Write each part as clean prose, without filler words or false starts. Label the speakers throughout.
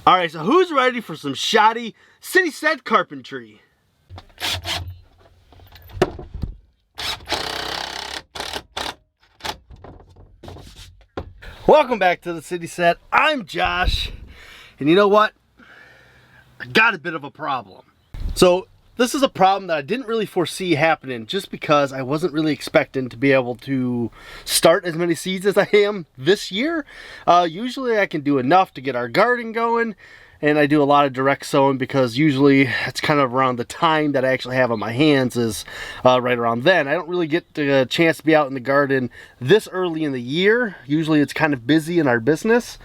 Speaker 1: Alright, so who's ready for some shoddy Citystead carpentry? Welcome back to the Citystead. I'm Josh, and you know what? I got a bit of a problem. So this is a problem that I didn't really foresee happening, just because I wasn't really expecting to be able to start as many seeds as I am this year. Usually I can do enough to get our garden going, and I do a lot of direct sowing because usually it's kind of around the time that I actually have on my hands is right around then. I don't really get the chance to be out in the garden this early in the year. Usually it's kind of busy in our business.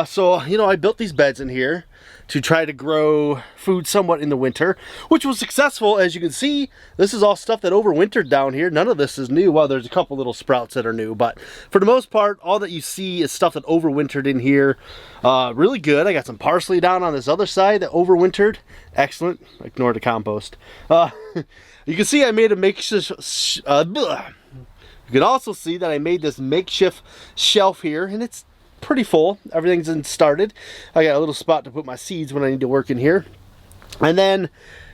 Speaker 1: So, you know, I built these beds in here to try to grow food somewhat in the winter, which was successful. As you can see, this is all stuff that overwintered down here. None of this is new. Well, there's a couple little sprouts that are new, but for the most part, all that you see is stuff that overwintered in here. Really good. I got some parsley down on this other side that overwintered. Excellent. Ignore the compost. You can see I made a makeshift, you can also see that I made this makeshift shelf here, and it's pretty full. Everything's started. I got a little spot to put my seeds when I need to work in here. And then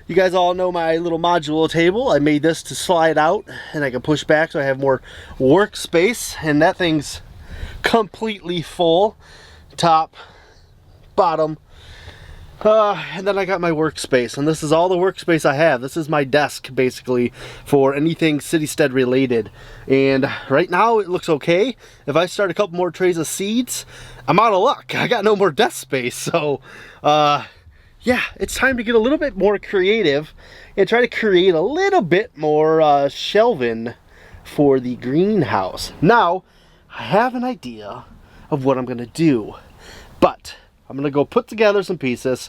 Speaker 1: you guys all know my little modular table. I made this to slide out and I can push back so I have more workspace, and that thing's completely full, top, bottom. And then I got my workspace, and this is all the workspace I have. This is my desk basically for anything Citystead related, and right now it looks okay. If I start a couple more trays of seeds, I'm out of luck. I got no more desk space. So yeah, it's time to get a little bit more creative and try to create a little bit more shelving for the greenhouse. Now I have an idea of what I'm gonna do, but I'm gonna go put together some pieces,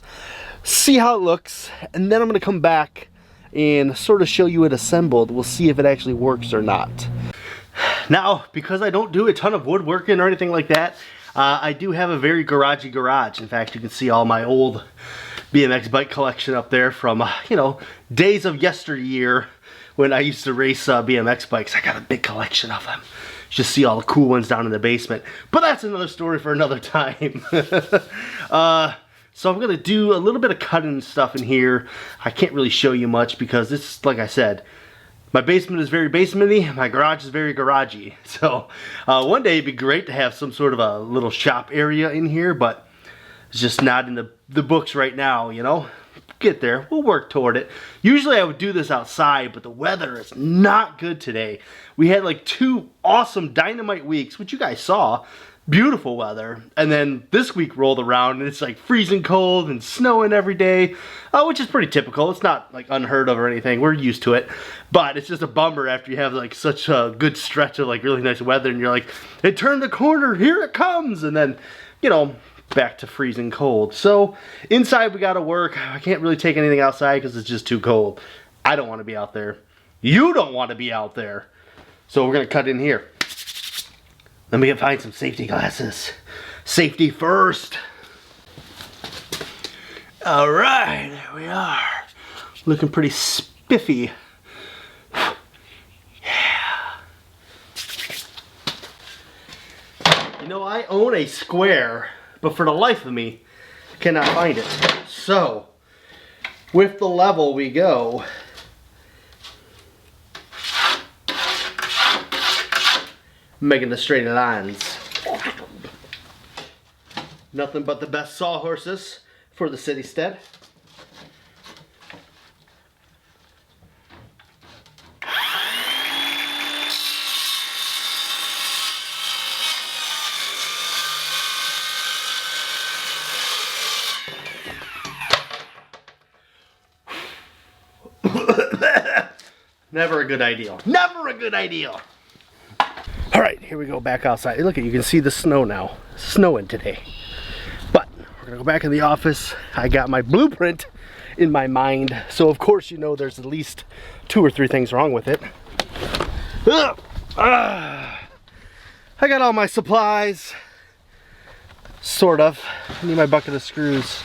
Speaker 1: see how it looks, and then I'm gonna come back and sort of show you it assembled. We'll see if it actually works or not. Now, because I don't do a ton of woodworking or anything like that, I do have a very garagey garage. In fact, you can see all my old BMX bike collection up there from, you know, days of yesteryear when I used to race BMX bikes. I got a big collection of them. Just see all the cool ones down in the basement, but that's another story for another time. So I'm gonna do a little bit of cutting stuff in here. I can't really show you much because this, like I said, my basement is very basementy, my garage is very garagey. So one day it'd be great to have some sort of a little shop area in here, but it's just not in the books right now, you know? Get there, we'll work toward it. Usually I would do this outside, but the weather is not good today. We had like 2 awesome dynamite weeks, which you guys saw, beautiful weather, and then this week rolled around and it's like freezing cold and snowing every day, which is pretty typical. It's not like unheard of or anything, we're used to it, but it's just a bummer after you have like such a good stretch of like really nice weather and you're like, it turned the corner, here it comes, and then, you know, back to freezing cold. So inside we gotta work. I can't really take anything outside because it's just too cold. I don't want to be out there. You don't want to be out there. So we're gonna cut in here. Let me find some safety glasses. Safety first. All right, there we are. Looking pretty spiffy. Yeah. You know, I own a square, but for the life of me, cannot find it. So, with the level we go. Making the straight lines. Nothing but the best sawhorses for the Citystead. Never a good idea. Never a good idea. All right, here we go back outside. Look, you can see the snow now. It's snowing today. But we're gonna go back in the office. I got my blueprint in my mind. So of course, you know, there's at least 2 or 3 things wrong with it. I got all my supplies. Sort of. I need my bucket of screws.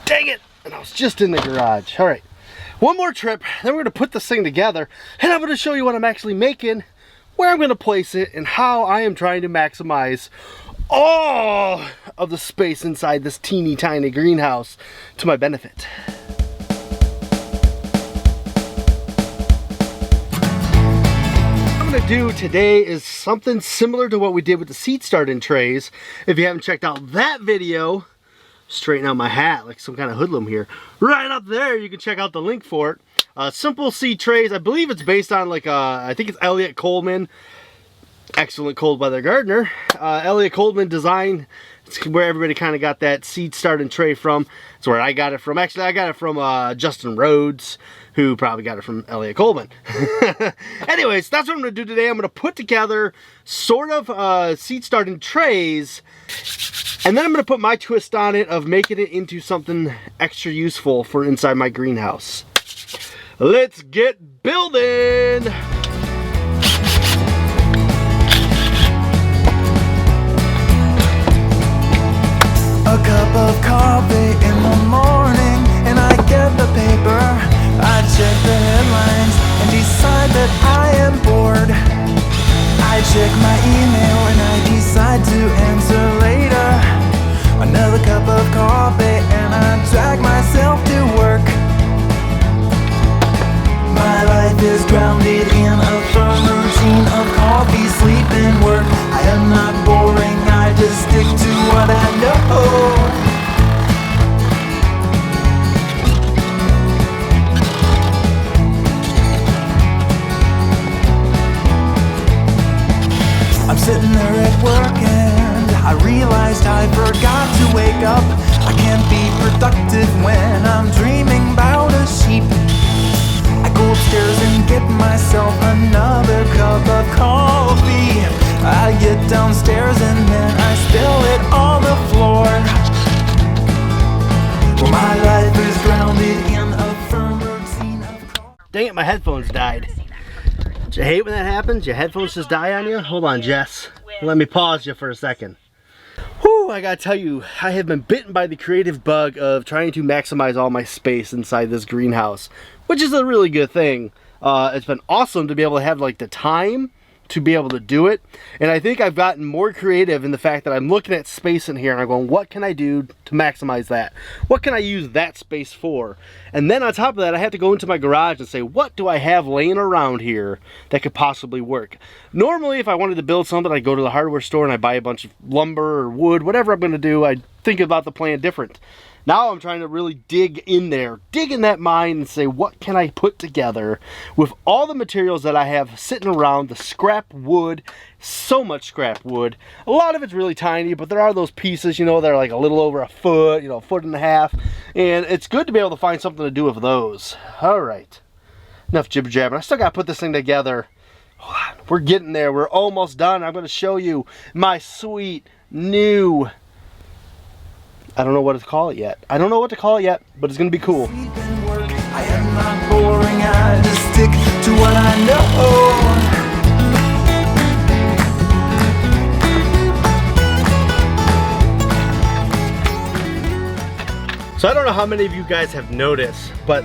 Speaker 1: Dang it! And I was just in the garage. All right. One more trip, then we're gonna put this thing together, and I'm gonna show you what I'm actually making, where I'm gonna place it, and how I am trying to maximize all of the space inside this teeny tiny greenhouse to my benefit. What I'm gonna do today is something similar to what we did with the seed starting trays. If you haven't checked out that video, straighten out my hat like some kind of hoodlum here. Right up there, you can check out the link for it. Simple seed trays. I believe it's based on like I think it's Elliott Coleman. Excellent cold weather gardener. Elliott Coleman design. It's where everybody kind of got that seed starting tray from. It's where I got it from. Actually, I got it from Justin Rhodes, who probably got it from Elliott Coleman. Anyways, that's what I'm going to do today. I'm going to put together sort of seed starting trays, and then I'm going to put my twist on it of making it into something extra useful for inside my greenhouse. Let's get building!
Speaker 2: A cup of coffee in the morning, and I get the paper. I check the headlines and decide that I am bored. I check my email and I decide to answer later. Another cup of coffee and I drag myself to work. My life is grounded in a firm routine of coffee, sleep, and work. I am not boring, I just stick to what I know. I'm sitting there at work and I realized I forgot to wake up. I can't be productive when I'm dreaming about a sheep. I go upstairs and get myself another cup of coffee. I get downstairs and then I spill it on the floor. Well, my life is grounded in a firm routine of coffee.
Speaker 1: Dang it, my headphones died. Don't you hate when that happens? Your headphones just die on you? Hold on, Jess. Let me pause you for a second. Whew, I gotta tell you, I have been bitten by the creative bug of trying to maximize all my space inside this greenhouse, which is a really good thing. It's been awesome to be able to have like the time to be able to do it, and I think I've gotten more creative in the fact that I'm looking at space in here and I'm going, what can I do to maximize that? What can I use that space for? And then on top of that, I have to go into my garage and say, what do I have laying around here that could possibly work? Normally, if I wanted to build something, I'd go to the hardware store and I buy a bunch of lumber or wood, whatever I'm going to do. I think about the plan different. Now I'm trying to really dig in there, dig in that mine and say, what can I put together with all the materials that I have sitting around, the scrap wood, so much scrap wood. A lot of it's really tiny, but there are those pieces, you know, that are like a little over a foot, you know, a foot and a half. And it's good to be able to find something to do with those. All right, enough jibber jabbering. I still got to put this thing together. We're getting there. We're almost done. I'm going to show you my sweet new... I don't know what to call it yet. I don't know what to call it yet, but it's going to be cool.
Speaker 2: I am not boring, I just stick to what I
Speaker 1: know. So I don't know how many of you guys have noticed, but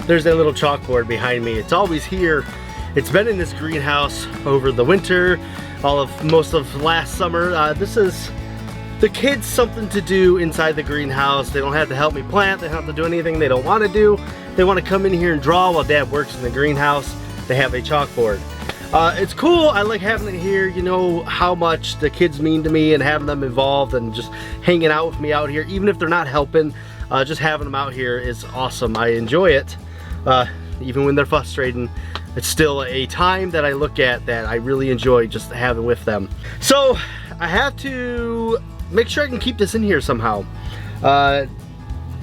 Speaker 1: there's that little chalkboard behind me. It's always here. It's been in this greenhouse over the winter, most of last summer. This is the kids something to do inside the greenhouse. They don't have to help me plant. They don't have to do anything they don't want to do. They want to come in here and draw while Dad works in the greenhouse. They have a chalkboard. It's cool. I like having it here. You know how much the kids mean to me and having them involved and just hanging out with me out here. Even if they're not helping, just having them out here is awesome. I enjoy it. Even when they're frustrating, it's still a time that I look at that I really enjoy just having with them. So I have to make sure I can keep this in here somehow.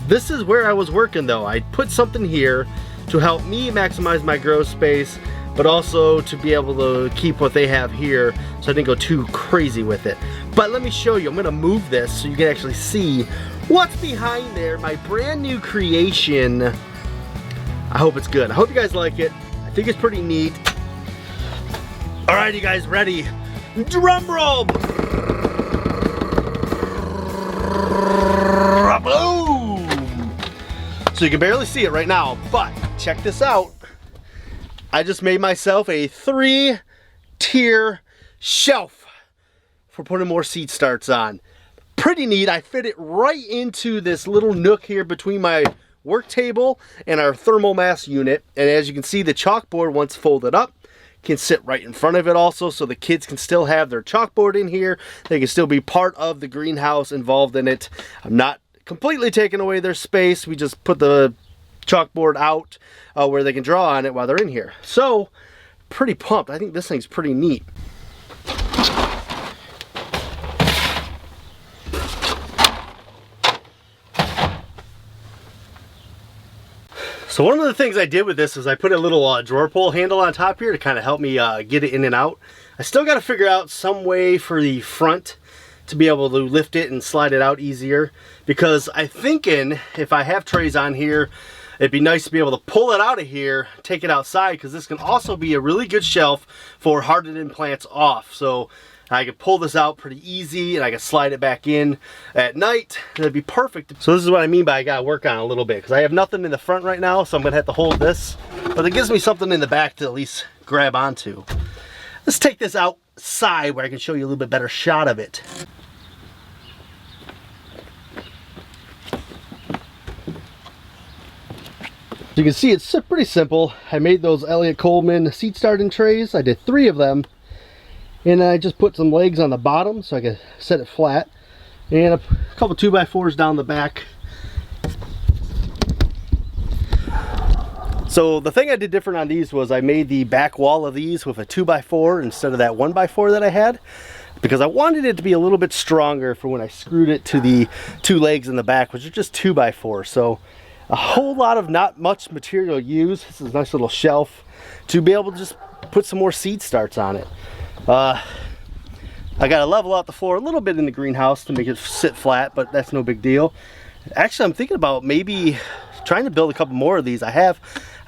Speaker 1: This is where I was working though. I put something here to help me maximize my grow space, but also to be able to keep what they have here so I didn't go too crazy with it. But let me show you. I'm gonna move this so you can actually see what's behind there, my brand new creation. I hope it's good. I hope you guys like it. I think it's pretty neat. All right, you guys ready? Drum roll! Boom! So you can barely see it right now, but check this out. I just made myself a 3-tier shelf. for putting more seed starts on. Pretty neat. I fit it right into this little nook here between my work table and our thermal mass unit. And as you can see, the chalkboard, once folded up, can sit right in front of it also, so the kids can still have their chalkboard in here. They can still be part of the greenhouse, involved in it. I'm not completely taking away their space. We just put the chalkboard out where they can draw on it while they're in here. So pretty pumped. I think this thing's pretty neat. So one of the things I did with this is I put a little drawer pull handle on top here to kind of help me get it in and out. I still got to figure out some way for the front to be able to lift it and slide it out easier, because I'm thinking if I have trays on here, it'd be nice to be able to pull it out of here, take it outside, because this can also be a really good shelf for hardened plants off. So I could pull this out pretty easy and I can slide it back in at night. That'd be perfect. So this is what I mean by I gotta work on it a little bit, because I have nothing in the front right now, so I'm gonna have to hold this. But it gives me something in the back to at least grab onto. Let's take this outside where I can show you a little bit better shot of it. You can see it's pretty simple. I made those Elliott Coleman seed starting trays. I did 3 of them. And I just put some legs on the bottom so I could set it flat. And a couple 2x4s down the back. So the thing I did different on these was I made the back wall of these with a 2x4 instead of that 1x4 that I had, because I wanted it to be a little bit stronger for when I screwed it to the 2 legs in the back, which are just 2x4. So a whole lot of not much material used. This is a nice little shelf to be able to just put some more seed starts on it. I gotta level out the floor a little bit in the greenhouse to make it sit flat, but that's no big deal. Actually, I'm thinking about maybe trying to build a couple more of these. I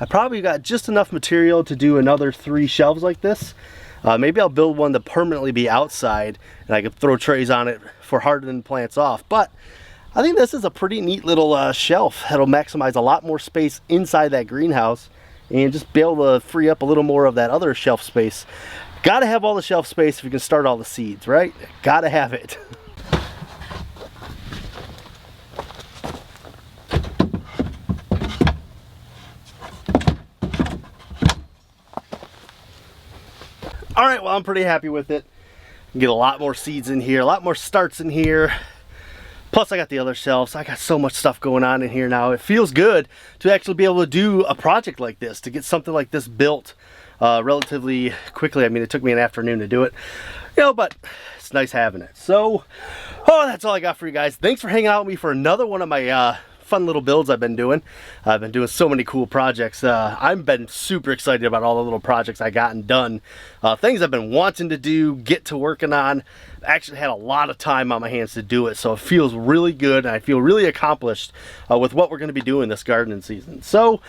Speaker 1: probably got just enough material to do another 3 shelves like this. Maybe I'll build one to permanently be outside and I could throw trays on it for hardening plants off. But I think this is a pretty neat little shelf that'll maximize a lot more space inside that greenhouse and just be able to free up a little more of that other shelf space. Gotta have all the shelf space if you can start all the seeds, right? Gotta have it. All right, well, I'm pretty happy with it. Get a lot more seeds in here, a lot more starts in here. Plus I got the other shelves. I got so much stuff going on in here now. It feels good to actually be able to do a project like this, to get something like this built relatively quickly. I mean, it took me an afternoon to do it, you know, but it's nice having it. So, that's all I got for you guys. Thanks for hanging out with me for another one of my fun little builds I've been doing. I've been doing so many cool projects. I've been super excited about all the little projects I gotten done. Things I've been wanting to do, get to working on. Actually had a lot of time on my hands to do it, so it feels really good and I feel really accomplished with what we're going to be doing this gardening season. So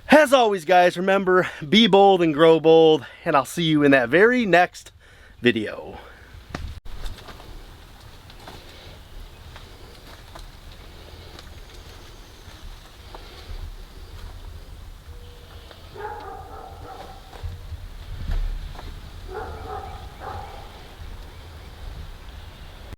Speaker 1: as always, guys, remember, be bold and grow bold, and I'll see you in that very next video.